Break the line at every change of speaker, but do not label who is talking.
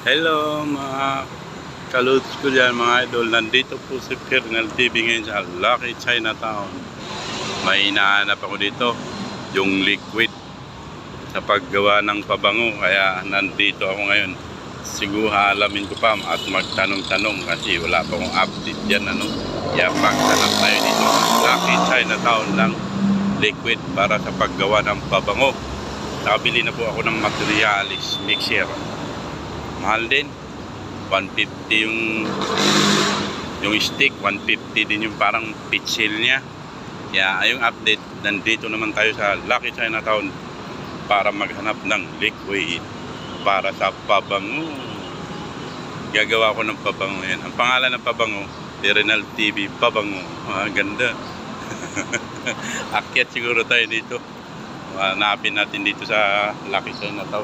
Hello mga kaluts ko dyan mga idol. Nandito po si Kernel TV ngayon sa Lucky Chinatown. May hinahanap ako dito, yung liquid sa paggawa ng pabango. Kaya nandito ako ngayon. Siguro alamin ko pa at magtanong-tanong kasi wala pa akong update dyan. Kaya magtanong tayo dito sa Lucky Chinatown ng liquid para sa paggawa ng pabango. Nakabili na po ako ng materialis mixer. Mahal din, 150 yung stick, 150 din yung parang pitsil niya. Kaya yung update, nandito naman tayo sa Lucky Chinatown para maghanap ng liquid para sa pabango. Gagawa ko ng pabango yan. Ang pangalan ng pabango, Kernel TV Pabango. Ganda. Akyat siguro tayo dito. Hanapin natin dito sa Lucky Chinatown.